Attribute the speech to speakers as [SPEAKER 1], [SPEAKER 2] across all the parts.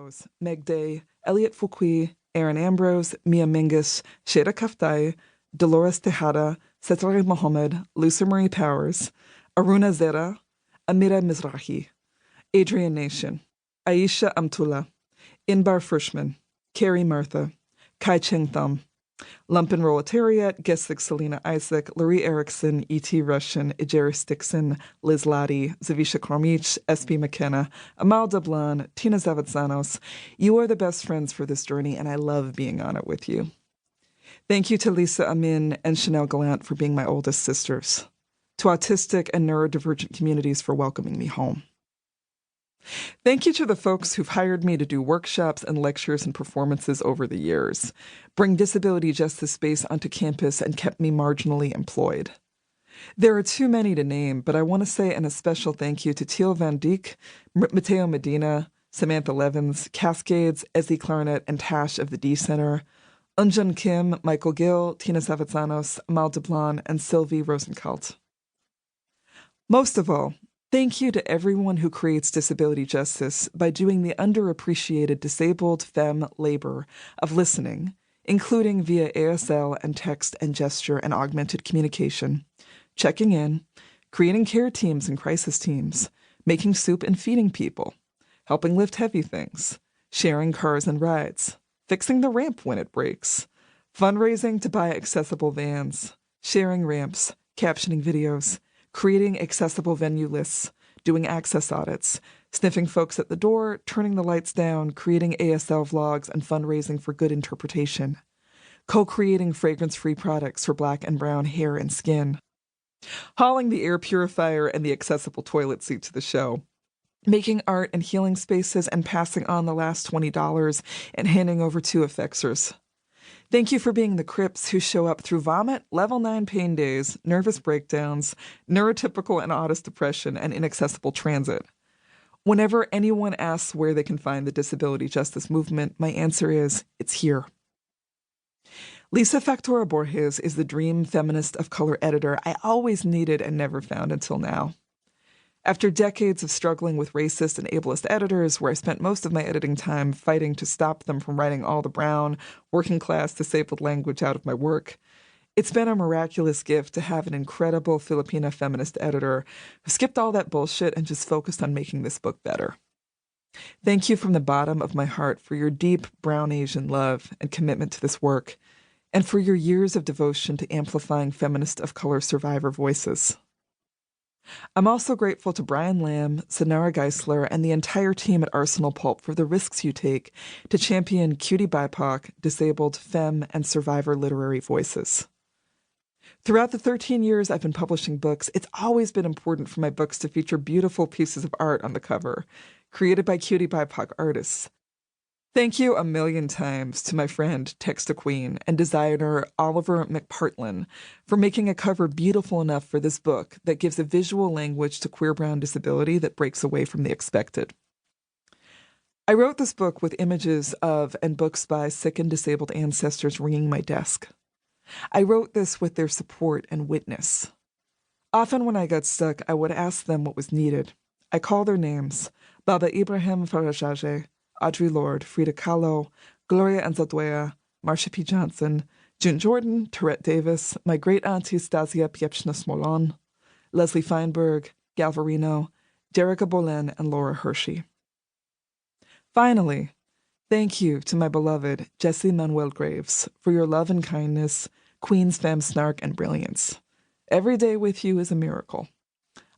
[SPEAKER 1] Rose, Meg Day, Elliot Fouqui, Aaron Ambrose, Mia Mingus, Sheda Kaftai, Dolores Tejada, Setari Mohammed, Lucia Marie Powers, Aruna Zera, Amira Mizrahi, Adrian Nation, Aisha Amtula, Inbar Frischman, Carrie Martha, Kai Cheng Thum, Lumpen Proletariat, Geslik Selena Isaac, Laurie Erickson, E.T. Russian, Ijeris Dixon, Liz Lottie, Zavisha Kormich, S.P. McKenna, Amal Dablan, Tina Zavatzanos. You are the best friends for this journey, and I love being on it with you. Thank you to Lisa Amin and Chanel Gallant for being my oldest sisters. To autistic and neurodivergent communities for welcoming me home. Thank you to the folks who've hired me to do workshops and lectures and performances over the years, bring disability justice space onto campus, and kept me marginally employed. There are too many to name, but I want to say an especial thank you to Teal Van Dijk, Mateo Medina, Samantha Levins, Cascades, Ezzy Clarinet, and Tash of the D Center, Unjun Kim, Michael Gill, Tina Savatzanos, Amal Deblan, and Sylvie Rosenkalt. Most of all, thank you to everyone who creates disability justice by doing the underappreciated disabled femme labor of listening, including via ASL and text and gesture and augmented communication, checking in, creating care teams and crisis teams, making soup and feeding people, helping lift heavy things, sharing cars and rides, fixing the ramp when it breaks, fundraising to buy accessible vans, sharing ramps, captioning videos, creating accessible venue lists, doing access audits, sniffing folks at the door, turning the lights down, creating ASL vlogs, and fundraising for good interpretation, co-creating fragrance-free products for Black and brown hair and skin, hauling the air purifier and the accessible toilet seat to the show, making art and healing spaces and passing on the last $20 and handing over to effectsers. Thank you for being the Crips who show up through vomit, level 9 pain days, nervous breakdowns, neurotypical and autist depression, and inaccessible transit. Whenever anyone asks where they can find the disability justice movement, my answer is, it's here. Lisa Factora Borges is the dream feminist of color editor I always needed and never found until now. After decades of struggling with racist and ableist editors, where I spent most of my editing time fighting to stop them from writing all the brown, working-class, disabled language out of my work, it's been a miraculous gift to have an incredible Filipina feminist editor who skipped all that bullshit and just focused on making this book better. Thank you from the bottom of my heart for your deep brown Asian love and commitment to this work, and for your years of devotion to amplifying feminist of color survivor voices. I'm also grateful to Brian Lamb, Sonara Geisler, and the entire team at Arsenal Pulp for the risks you take to champion cutie BIPOC, disabled, femme, and survivor literary voices. Throughout the 13 years I've been publishing books, it's always been important for my books to feature beautiful pieces of art on the cover, created by cutie BIPOC artists. Thank you a million times to my friend Texta Queen and designer Oliver McPartlin for making a cover beautiful enough for this book that gives a visual language to queer brown disability that breaks away from the expected. I wrote this book with images of and books by sick and disabled ancestors ringing my desk. I wrote this with their support and witness. Often when I got stuck, I would ask them what was needed. I call their names: Baba Ibrahim Farajaje, Audre Lorde, Frida Kahlo, Gloria Anzaldúa, Marsha P. Johnson, June Jordan, Tourette Davis, my great-auntie Stasia Piepzna-Smolon, Leslie Feinberg, Galvarino, Derica Bolen, and Laura Hershey. Finally, thank you to my beloved Jesse Manuel Graves for your love and kindness, Queen's femme snark, and brilliance. Every day with you is a miracle.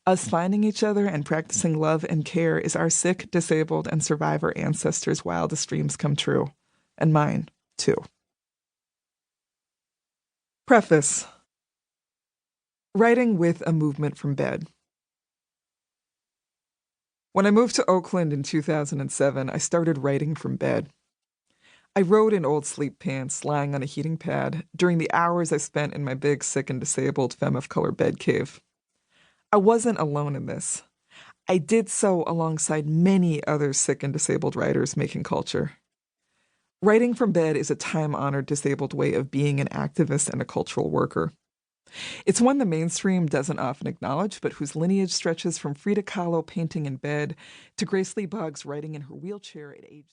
[SPEAKER 1] Us finding each other and practicing love and care is our sick, disabled, and survivor ancestors' wildest dreams come true. And mine, too. Preface. Writing with a movement from bed. When I moved to Oakland in 2007, I started writing from bed. I wrote in old sleep pants, lying on a heating pad, during the hours I spent in my big, sick, and disabled femme of color bed cave. I wasn't alone in this. I did so alongside many other sick and disabled writers making culture. Writing from bed is a time-honored disabled way of being an activist and a cultural worker. It's one the mainstream doesn't often acknowledge, but whose lineage stretches from Frida Kahlo painting in bed to Grace Lee Boggs writing in her wheelchair at age